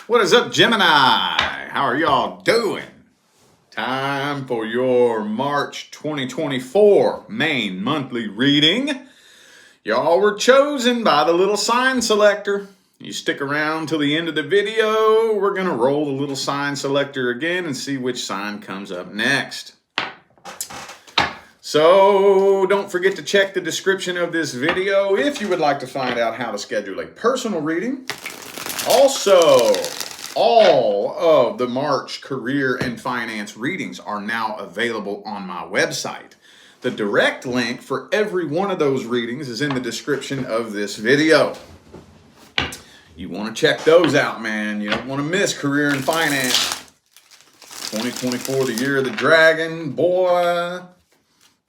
What is up, Gemini? How are y'all doing? Time for your March 2024 main monthly reading. Y'all were chosen by the little sign selector. You stick around till the end of the video. We're going to roll the little sign selector again and see which sign comes up next. So don't forget to check the description of this video if you would like to find out how to schedule a personal reading. Also, all of the March career and finance readings are now available on my website. The direct link for every one of those readings is in the description of this video. You want to check those out, man. You don't want to miss career and finance. 2024, the year of the dragon, boy.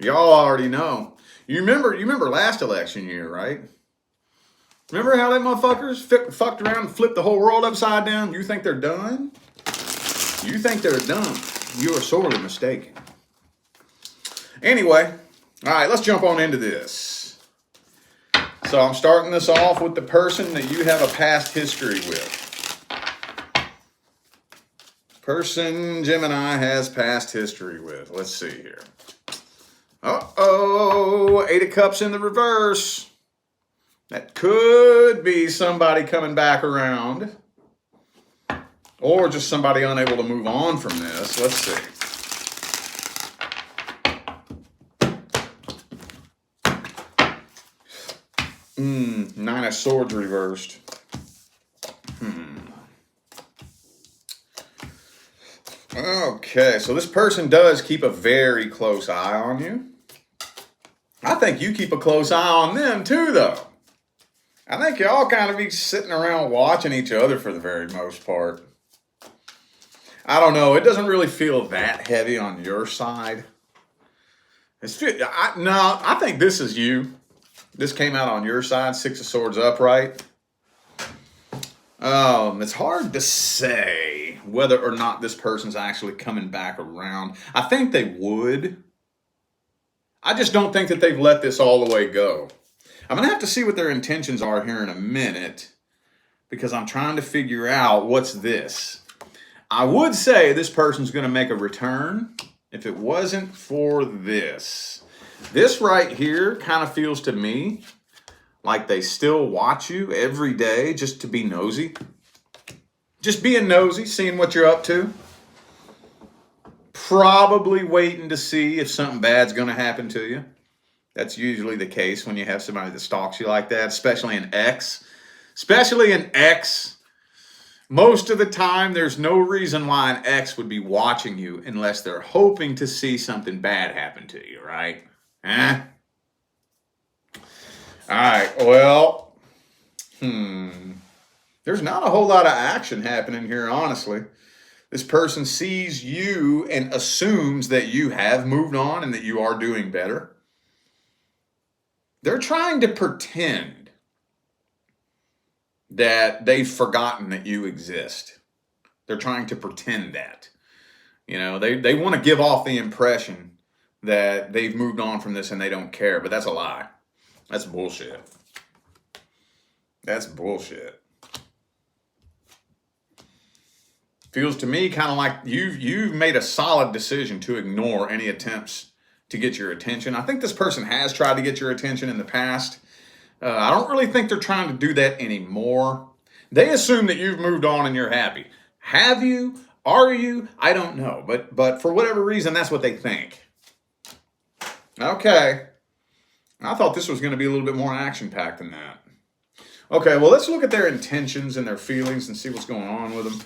Y'all already know. You remember last election year, right? Remember how them motherfuckers fucked around and flipped the whole world upside down? You think they're done? You think they're done. You are sorely mistaken. Anyway, all right, let's jump on into this. So I'm starting this off with the person that you have a past history with. Person Gemini has past history with. Let's see here. Uh-oh, 8 of Cups in the reverse. That could be somebody coming back around. Or just somebody unable to move on from this. Let's see. Nine of Swords reversed. Okay, so this person does keep a very close eye on you. I think you keep a close eye on them too, though. I think y'all kind of be sitting around watching each other for the very most part. I don't know. It doesn't really feel that heavy on your side. I think this is you. This came out on your side, 6 of Swords upright. It's hard to say whether or not this person's actually coming back around. I think they would. I just don't think that they've let this all the way go. I'm going to have to see what their intentions are here in a minute because I'm trying to figure out what's this. I would say this person's going to make a return if it wasn't for this. This right here kind of feels to me like they still watch you every day just to be nosy. Just being nosy, seeing what you're up to. Probably waiting to see if something bad's going to happen to you. That's usually the case when you have somebody that stalks you like that, especially an ex. Especially an ex. Most of the time, there's no reason why an ex would be watching you unless they're hoping to see something bad happen to you, right? All right, well, there's not a whole lot of action happening here, honestly. This person sees you and assumes that you have moved on and that you are doing better. They're trying to pretend that they've forgotten that you exist. They're trying to pretend that. You know, they want to give off the impression that they've moved on from this and they don't care, but that's a lie. That's bullshit. That's bullshit. Feels to me kind of like you've made a solid decision to ignore any attempts to get your attention. I think this person has tried to get your attention in the past. I don't really think they're trying to do that anymore. They assume that you've moved on and you're happy. Have you? Are you? I don't know. But for whatever reason, that's what they think. Okay. I thought this was going to be a little bit more action-packed than that. Okay, well, let's look at their intentions and their feelings and see what's going on with them.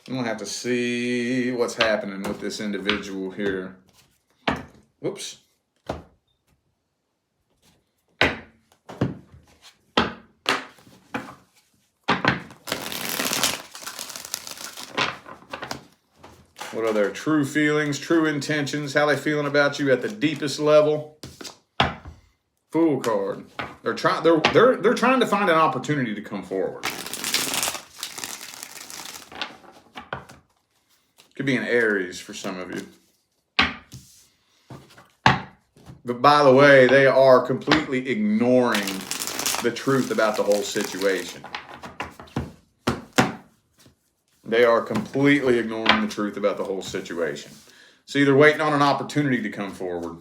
I'm going to have to see what's happening with this individual here. Whoops. What are their true feelings, true intentions, how they feeling about you at the deepest level? Fool card. They're trying to find an opportunity to come forward. Could be an Aries for some of you. But by the way, they are completely ignoring the truth about the whole situation. They are completely ignoring the truth about the whole situation. So either waiting on an opportunity to come forward.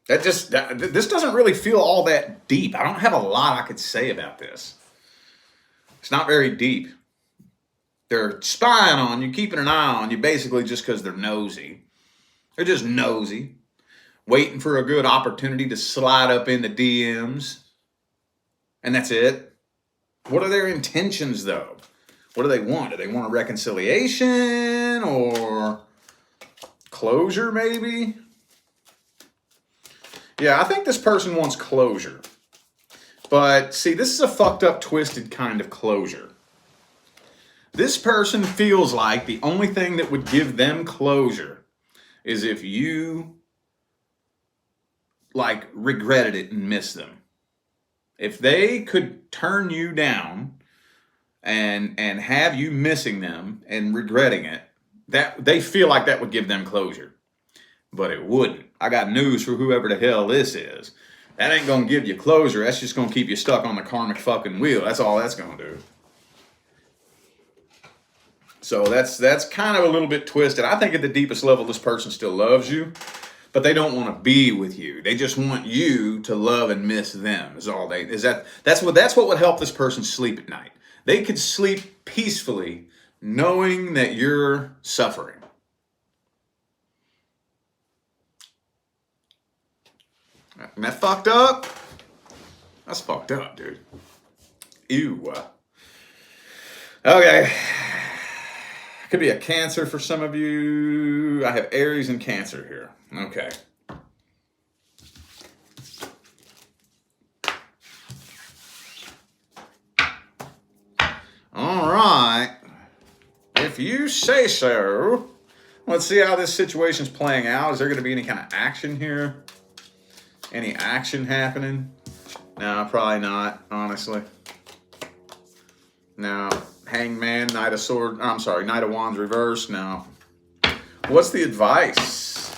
This doesn't really feel all that deep. I don't have a lot I could say about this. It's not very deep. They're spying on you, keeping an eye on you, basically just because they're nosy. They're just nosy, waiting for a good opportunity to slide up in the DMs. And that's it. What are their intentions, though? What do they want? Do they want a reconciliation or closure, maybe? Yeah, I think this person wants closure. But see, this is a fucked up, twisted kind of closure. This person feels like the only thing that would give them closure is if you, like, regretted it and missed them. If they could turn you down and have you missing them and regretting it, that they feel like that would give them closure. But it wouldn't. I got news for whoever the hell this is. That ain't going to give you closure. That's just going to keep you stuck on the karmic fucking wheel. That's all that's going to do. So that's kind of a little bit twisted. I think at the deepest level, this person still loves you, but they don't want to be with you. They just want you to love and miss them. That's what would help this person sleep at night. They could sleep peacefully knowing that you're suffering. Isn't that fucked up? That's fucked up, dude. Ew. Okay. Could be a Cancer for some of you. I have Aries and Cancer here. Okay. All right. If you say so. Let's see how this situation's playing out. Is there going to be any kind of action here? Any action happening? No, probably not, honestly. No. Hangman, Knight of Wands reversed. No. What's the advice?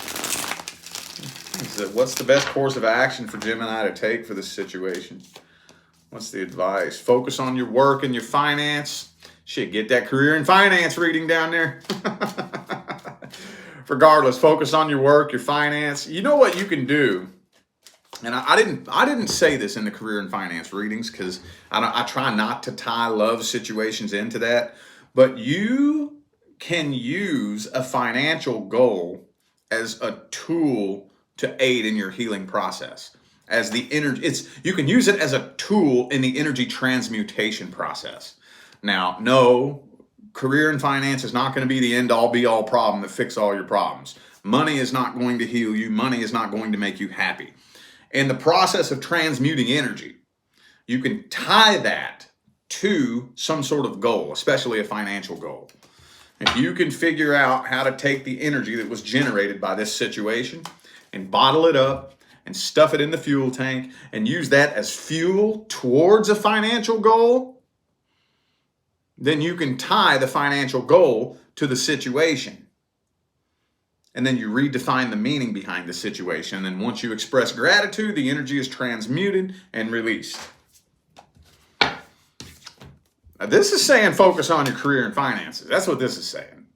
What's the best course of action for Gemini to take for this situation? What's the advice? Focus on your work and your finance. Shit, get that career and finance reading down there. Regardless, focus on your work, your finance. You know what you can do? And I didn't say this in the career and finance readings because I try not to tie love situations into that. But you can use a financial goal as a tool to aid in your healing process. As the energy, you can use it as a tool in the energy transmutation process. Now, no, career and finance is not going to be the end all be all problem that fix all your problems. Money is not going to heal you. Money is not going to make you happy. In the process of transmuting energy, you can tie that to some sort of goal, especially a financial goal. If you can figure out how to take the energy that was generated by this situation and bottle it up and stuff it in the fuel tank and use that as fuel towards a financial goal, then you can tie the financial goal to the situation. And then you redefine the meaning behind the situation. And once you express gratitude, the energy is transmuted and released. Now, this is saying focus on your career and finances. That's what this is saying.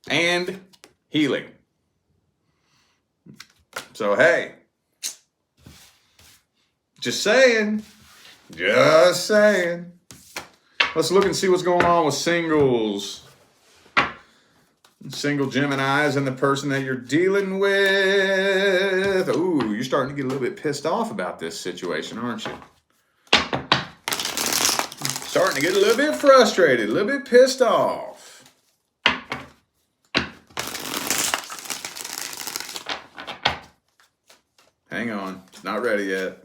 And healing. So, hey, just saying. Just saying. Let's look and see what's going on with singles. Single Geminis and the person that you're dealing with. Ooh, you're starting to get a little bit pissed off about this situation, aren't you? Starting to get a little bit frustrated, a little bit pissed off. Hang on, it's not ready yet.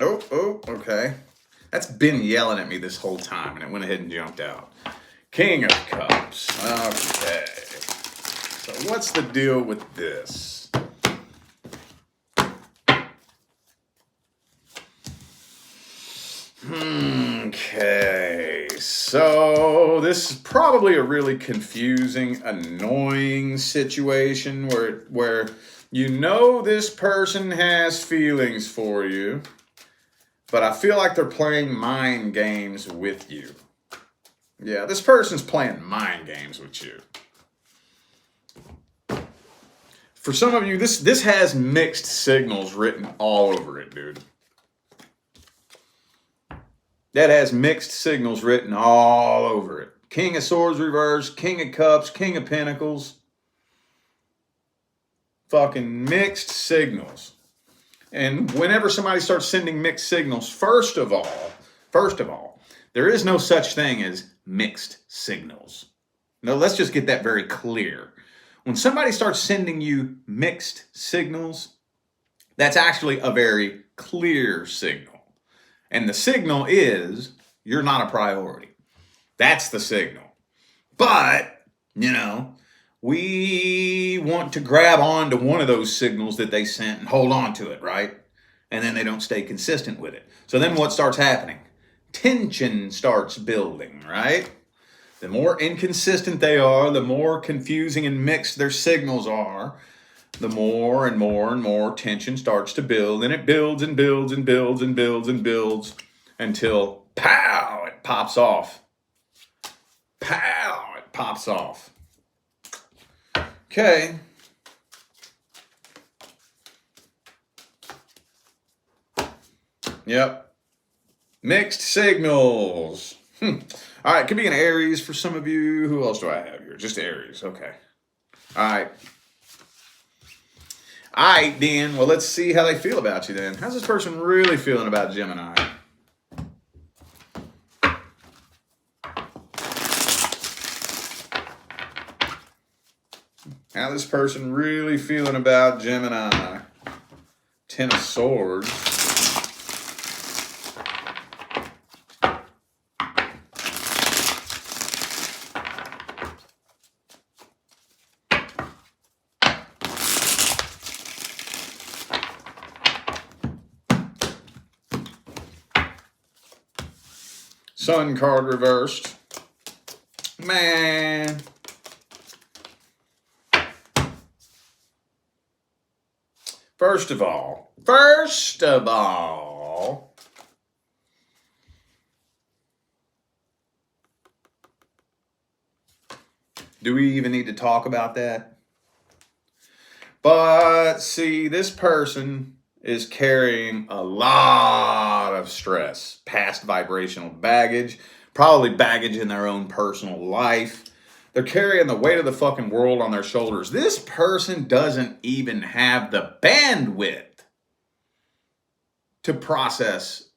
Oh, okay. That's been yelling at me this whole time, and it went ahead and jumped out. King of Cups. Okay. So what's the deal with this? Okay. so this is probably a really confusing, annoying situation where you know this person has feelings for you, but I feel like they're playing mind games with you. Yeah, this person's playing mind games with you. For some of you, this has mixed signals written all over it, dude. That has mixed signals written all over it. King of Swords reversed, King of Cups, King of Pentacles. Fucking mixed signals. And whenever somebody starts sending mixed signals, first of all, there is no such thing as mixed signals. No, let's just get that very clear. When somebody starts sending you mixed signals, that's actually a very clear signal. And the signal is you're not a priority. That's the signal. But, we want to grab on to one of those signals that they sent and hold on to it, right? And then they don't stay consistent with it. So then what starts happening? Tension starts building, right? The more inconsistent they are, the more confusing and mixed their signals are, the more and more and more tension starts to build, and it builds and builds and builds and builds and builds until, pow, it pops off. Pow, it pops off. Okay. Yep. Mixed signals. All right, could be an Aries for some of you. Who else do I have here? Just Aries. Okay. All right. All right, then. Well, let's see how they feel about you then. How's this person really feeling about Gemini? How this person really feeling about Gemini? Ten of Swords. Sun card reversed. Man. First of all, do we even need to talk about that? But see, this person is carrying a lot of stress, past vibrational baggage, probably baggage in their own personal life. They're carrying the weight of the fucking world on their shoulders. This person doesn't even have the bandwidth to process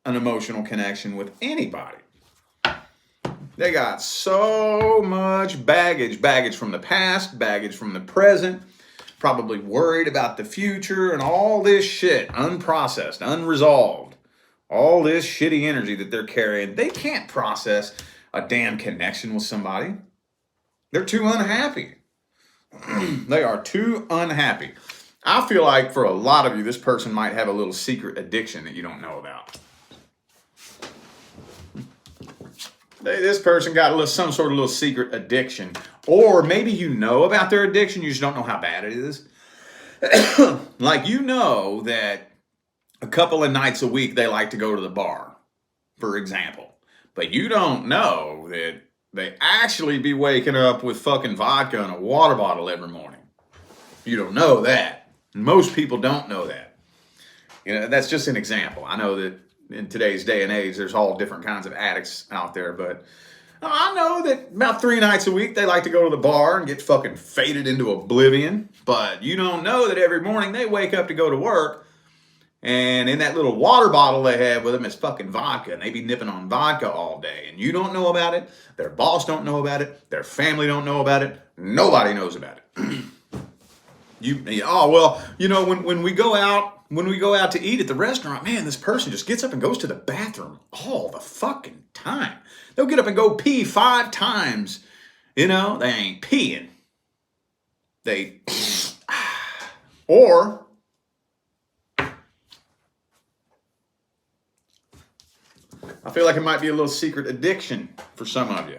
an emotional connection with anybody. They got so much baggage from the past, baggage from the present, probably worried about the future and all this shit, unprocessed, unresolved. All this shitty energy that they're carrying, they can't process a damn connection with somebody. They're too unhappy. They are too unhappy. I feel like for a lot of you, this person might have a little secret addiction that you don't know about. This person got some sort of little secret addiction. Or maybe you know about their addiction, you just don't know how bad it is. Like you know that a couple of nights a week they like to go to the bar, for example. But you don't know that they actually be waking up with fucking vodka and a water bottle every morning. You don't know that. Most people don't know that. That's just an example. I know that in today's day and age, there's all different kinds of addicts out there, but I know that about 3 nights a week, they like to go to the bar and get fucking faded into oblivion. But you don't know that every morning they wake up to go to work, and in that little water bottle they have with them is fucking vodka, and they be nipping on vodka all day. And you don't know about it. Their boss don't know about it. Their family don't know about it. Nobody knows about it. When we go out to eat at the restaurant, man, this person just gets up and goes to the bathroom all the fucking time. They'll get up and go pee 5 times. They ain't peeing. Or I feel like it might be a little secret addiction for some of you.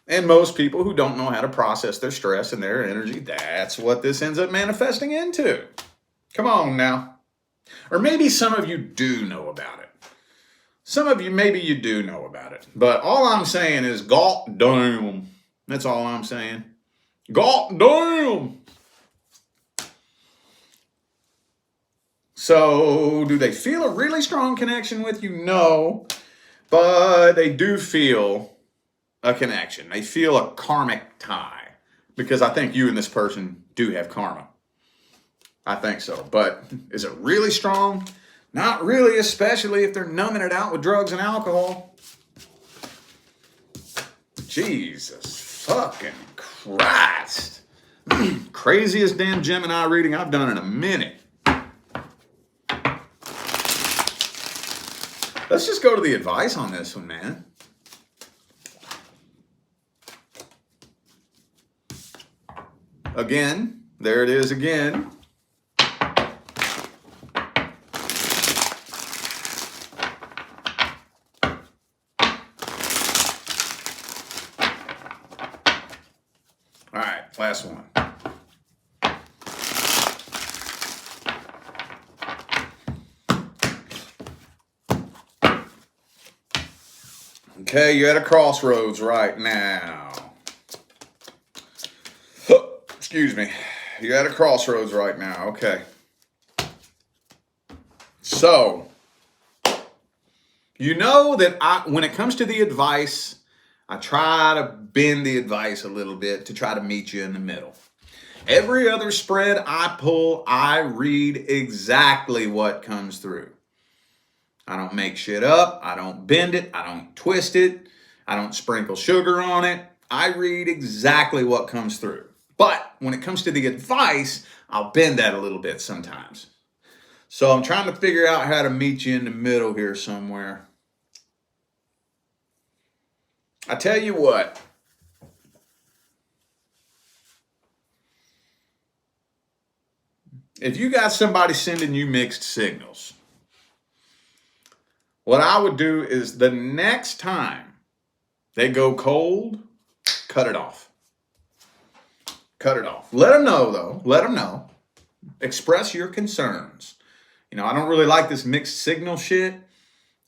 And most people who don't know how to process their stress and their energy, that's what this ends up manifesting into. Come on now. Or maybe some of you do know about it. Some of you, maybe you do know about it. But all I'm saying is, God damn. That's all I'm saying. God damn. So, do they feel a really strong connection with you? No. But they do feel a connection. They feel a karmic tie. Because I think you and this person do have karma. I think so. But is it really strong? Not really, especially if they're numbing it out with drugs and alcohol. Jesus fucking Christ. Craziest damn Gemini reading I've done in a minute. Let's just go to the advice on this one, man. Again, there it is again. All right, last one. Okay, you're at a crossroads right now. Excuse me. You're at a crossroads right now. Okay. So, you know that when it comes to the advice, I try to bend the advice a little bit to try to meet you in the middle. Every other spread I pull, I read exactly what comes through. I don't make shit up. I don't bend it. I don't twist it. I don't sprinkle sugar on it. I read exactly what comes through. But when it comes to the advice, I'll bend that a little bit sometimes. So I'm trying to figure out how to meet you in the middle here somewhere. I tell you what. If you got somebody sending you mixed signals, what I would do is the next time they go cold, cut it off. Cut it off. Let them know, though. Let them know. Express your concerns. You know, I don't really like this mixed signal shit.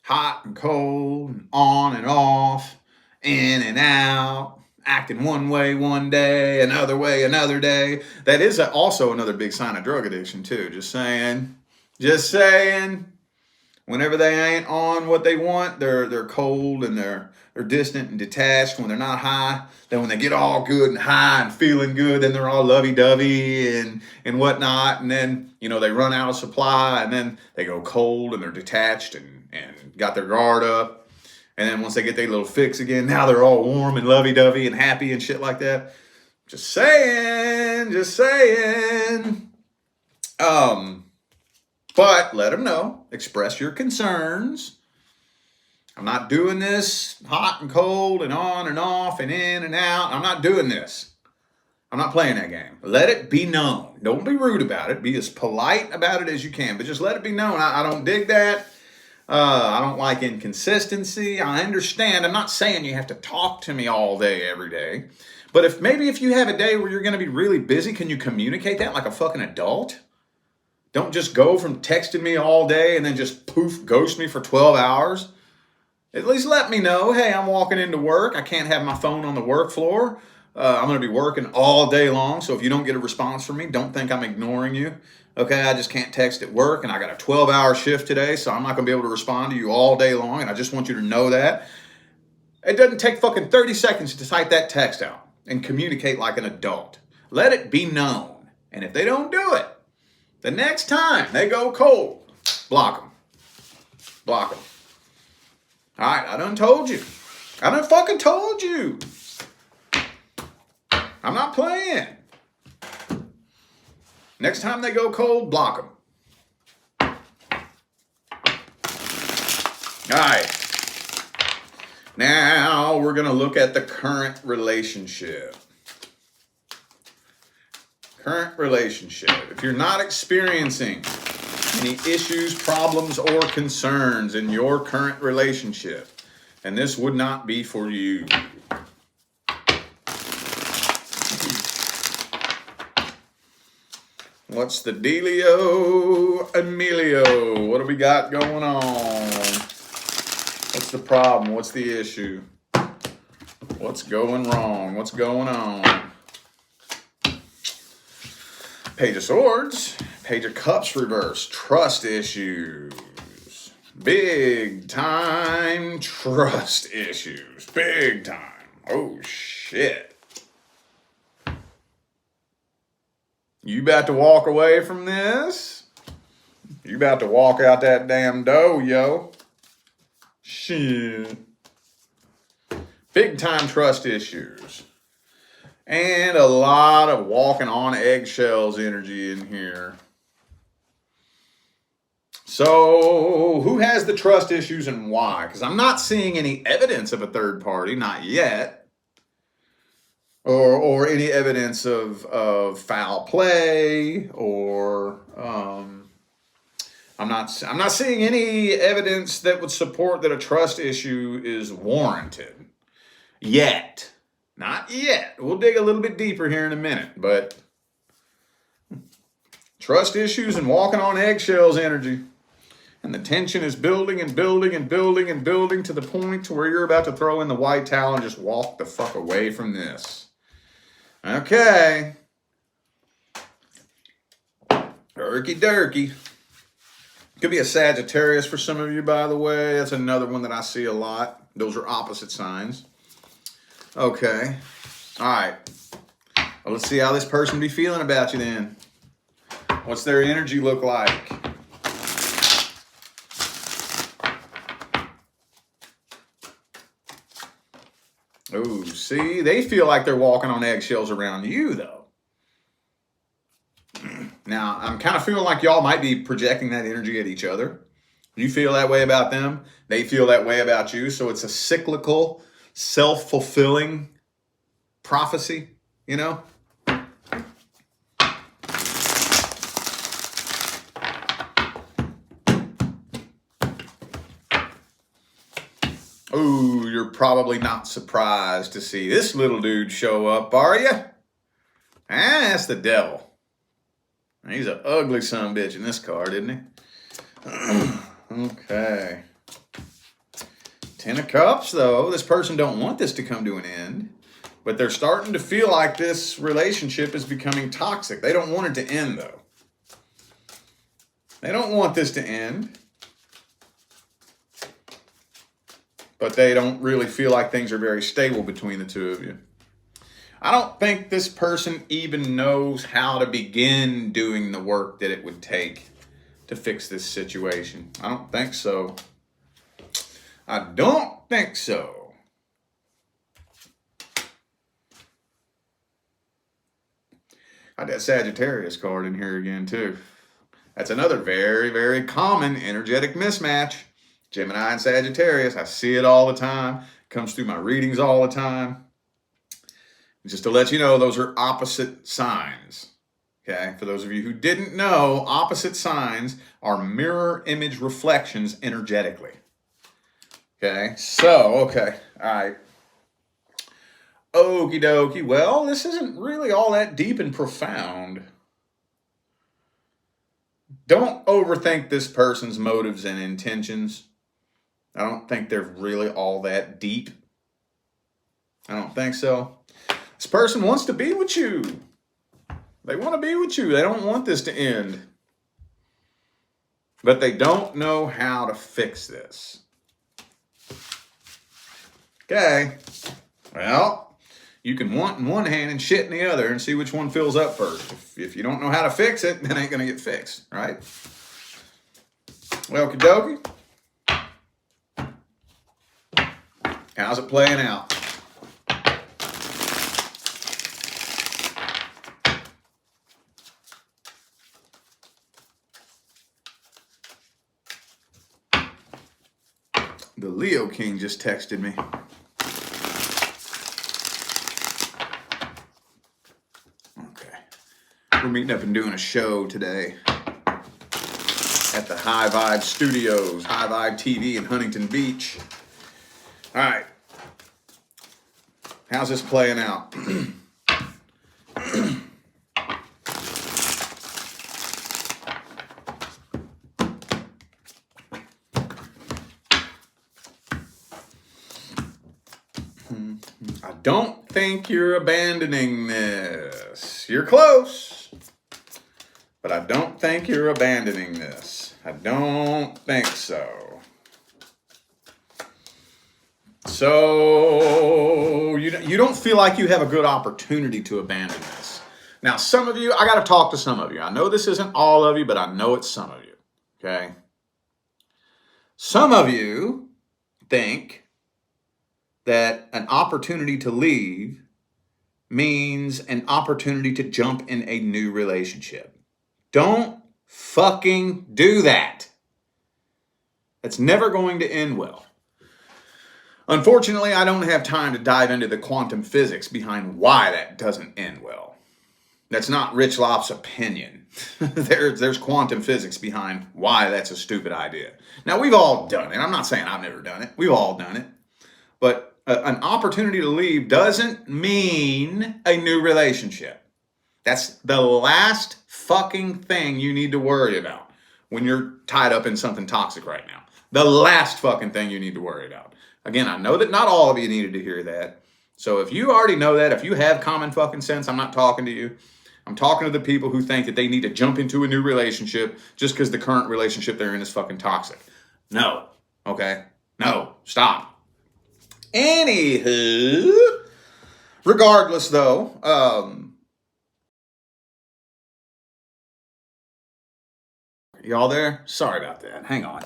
Hot and cold, and on and off, in and out, acting one way one day, another way another day. That is also another big sign of drug addiction, too. Just saying. Just saying. Whenever they ain't on what they want, they're cold and they're distant and detached when they're not high. Then when they get all good and high and feeling good, then they're all lovey-dovey and whatnot. And then, you know, they run out of supply and then they go cold and they're detached and got their guard up. And then once they get their little fix again, now they're all warm and lovey-dovey and happy and shit like that. Just saying, just saying. But let them know. Express your concerns. I'm not doing this hot and cold and on and off and in and out. I'm not doing this. I'm not playing that game. Let it be known. Don't be rude about it. Be as polite about it as you can. But just let it be known. I don't dig that. I don't like inconsistency. I understand. I'm not saying you have to talk to me all day, every day. But if you have a day where you're going to be really busy, can you communicate that like a fucking adult? Don't just go from texting me all day and then just poof, ghost me for 12 hours. At least let me know, hey, I'm walking into work. I can't have my phone on the work floor. I'm going to be working all day long. So if you don't get a response from me, don't think I'm ignoring you. Okay, I just can't text at work and I got a 12-hour shift today. So I'm not going to be able to respond to you all day long. And I just want you to know that. It doesn't take fucking 30 seconds to type that text out and communicate like an adult. Let it be known. And if they don't do it, the next time they go cold, block them. Block them. All right, I done told you. I done fucking told you. I'm not playing. Next time they go cold, block them. All right. Now we're going to look at the current relationship. Current relationship. If you're not experiencing any issues, problems, or concerns in your current relationship. And this would not be for you. What's the dealio, Emilio? What do we got going on? What's the problem? What's the issue? What's going wrong? What's going on? Page of Swords, Page of Cups reverse, trust issues. Big time trust issues. Big time. Oh, shit. You about to walk away from this? You about to walk out that damn door, yo. Shit. Big time trust issues. And a lot of walking on eggshells energy in here. So, who has the trust issues and why? Because I'm not seeing any evidence of a third party, not yet. Or any evidence of foul play, or I'm not seeing any evidence that would support that a trust issue is warranted. Yet. Not yet. We'll dig a little bit deeper here in a minute, but trust issues and walking on eggshells energy. And the tension is building and building and building and building to the point to where you're about to throw in the white towel and just walk the fuck away from this. Okay. Herky jerky. Could be a Sagittarius for some of you, by the way. That's another one that I see a lot. Those are opposite signs. Okay. All right. Well, let's see how this person be feeling about you then. What's their energy look like? Oh, see, they feel like they're walking on eggshells around you, though. Now, I'm kind of feeling like y'all might be projecting that energy at each other. You feel that way about them. They feel that way about you. So it's a cyclical, self-fulfilling prophecy, you know? Ooh, you're probably not surprised to see this little dude show up, are you? That's the devil. He's an ugly son of a bitch in this card, isn't he? Okay. Ten of Cups, though. This person don't want this to come to an end, but they're starting to feel like this relationship is becoming toxic. They don't want it to end, though. They don't want this to end. But they don't really feel like things are very stable between the two of you. I don't think this person even knows how to begin doing the work that it would take to fix this situation. I don't think so. I don't think so. Got that Sagittarius card in here again, too. That's another very, very common energetic mismatch. Gemini and Sagittarius, I see it all the time. Comes through my readings all the time. Just to let you know, those are opposite signs. Okay, for those of you who didn't know, opposite signs are mirror image reflections energetically. Okay, all right. Okie dokie. Well, this isn't really all that deep and profound. Don't overthink this person's motives and intentions. I don't think they're really all that deep. I don't think so. This person wants to be with you. They want to be with you. They don't want this to end. But they don't know how to fix this. Okay. Well, you can want in one hand and shit in the other and see which one fills up first. If you don't know how to fix it, then it ain't going to get fixed, right? Well, okie dokie. How's it playing out? The Leo King just texted me. Okay. We're meeting up and doing a show today at the High Vibe Studios, High Vibe TV in Huntington Beach. All right. How's this playing out? I don't think you're abandoning this. You're close, but I don't think you're abandoning this. I don't think so. So you don't feel like you have a good opportunity to abandon this. Now, some of you, I got to talk to some of you. I know this isn't all of you, but I know it's some of you. Okay? Some of you think that an opportunity to leave means an opportunity to jump in a new relationship. Don't fucking do that. It's never going to end well. Unfortunately, I don't have time to dive into the quantum physics behind why that doesn't end well. That's not Rich Lopp's opinion. There's quantum physics behind why that's a stupid idea. Now, we've all done it. I'm not saying I've never done it. We've all done it. But an opportunity to leave doesn't mean a new relationship. That's the last fucking thing you need to worry about when you're tied up in something toxic right now. The last fucking thing you need to worry about. Again, I know that not all of you needed to hear that. So if you already know that, if you have common fucking sense, I'm not talking to you. I'm talking to the people who think that they need to jump into a new relationship just because the current relationship they're in is fucking toxic. No. Okay? No. Stop. Anywho, regardless though, y'all there? Sorry about that. Hang on.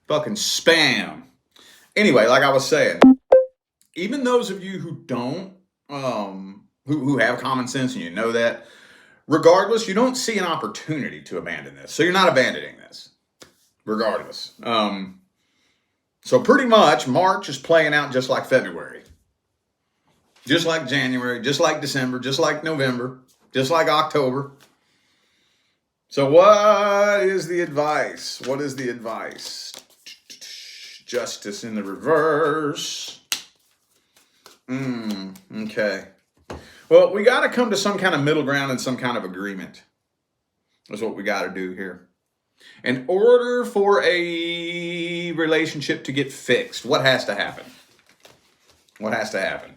Fucking spam. Anyway, like I was saying, even those of you who don't, who have common sense and you know that, regardless, you don't see an opportunity to abandon this. So you're not abandoning this, regardless. So pretty much March is playing out just like February, just like January, just like December, just like November, just like October. So what is the advice? What is the advice? Justice in the reverse. Okay. Well, we got to come to some kind of middle ground and some kind of agreement. That's what we got to do here. In order for a relationship to get fixed, what has to happen? What has to happen?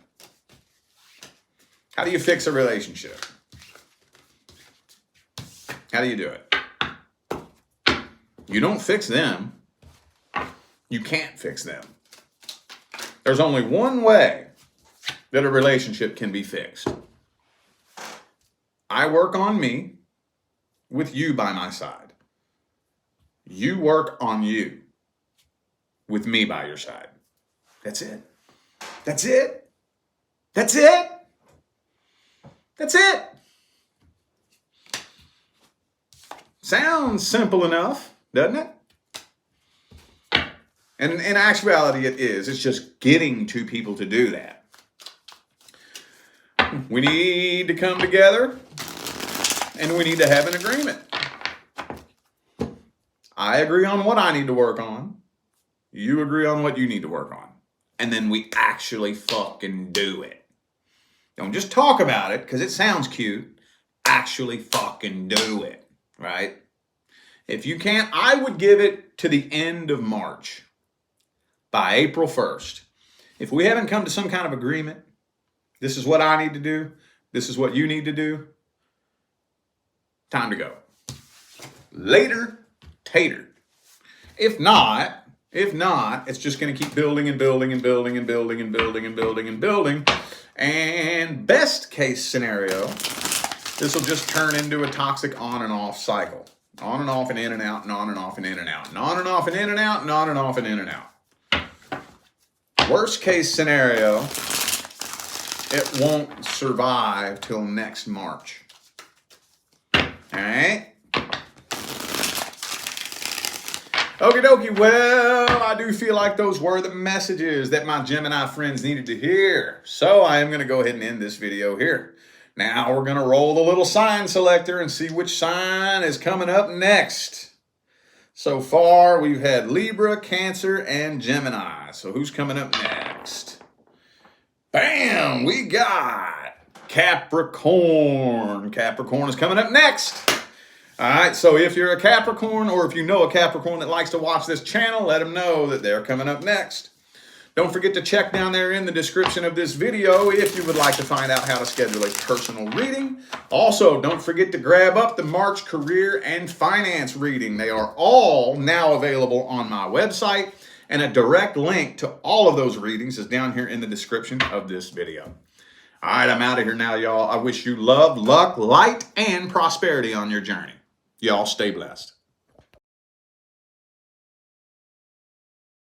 How do you fix a relationship? How do you do it? You don't fix them. You can't fix them. There's only one way that a relationship can be fixed. I work on me with you by my side. You work on you with me by your side. That's it. That's it. That's it. That's it. Sounds simple enough, doesn't it? And in actuality, it is. It's just getting two people to do that. We need to come together and we need to have an agreement. I agree on what I need to work on. You agree on what you need to work on. And then we actually fucking do it. Don't just talk about it because it sounds cute. Actually fucking do it, right? If you can't, I would give it to the end of March. By April 1st. If we haven't come to some kind of agreement, this is what I need to do, this is what you need to do, time to go. Later, tater. If not, it's just going to keep building and building and building and building and building and building and building. And best case scenario, this will just turn into a toxic on and off cycle. On and off and in and out and on and off and in and out and on and off and in and out and on and off and in and out. Worst case scenario, it won't survive till next March. All right? Okie dokie, well, I do feel like those were the messages that my Gemini friends needed to hear. So I am going to go ahead and end this video here. Now we're going to roll the little sign selector and see which sign is coming up next. So far, we've had Libra, Cancer, and Gemini. So who's coming up next? Bam! We got Capricorn. Capricorn is coming up next. All right, so if you're a Capricorn or if you know a Capricorn that likes to watch this channel, let them know that they're coming up next. Don't forget to check down there in the description of this video if you would like to find out how to schedule a personal reading. Also, don't forget to grab up the March career and finance reading. They are all now available on my website, and a direct link to all of those readings is down here in the description of this video. All right, I'm out of here now, y'all. I wish you love, luck, light, and prosperity on your journey. Y'all stay blessed.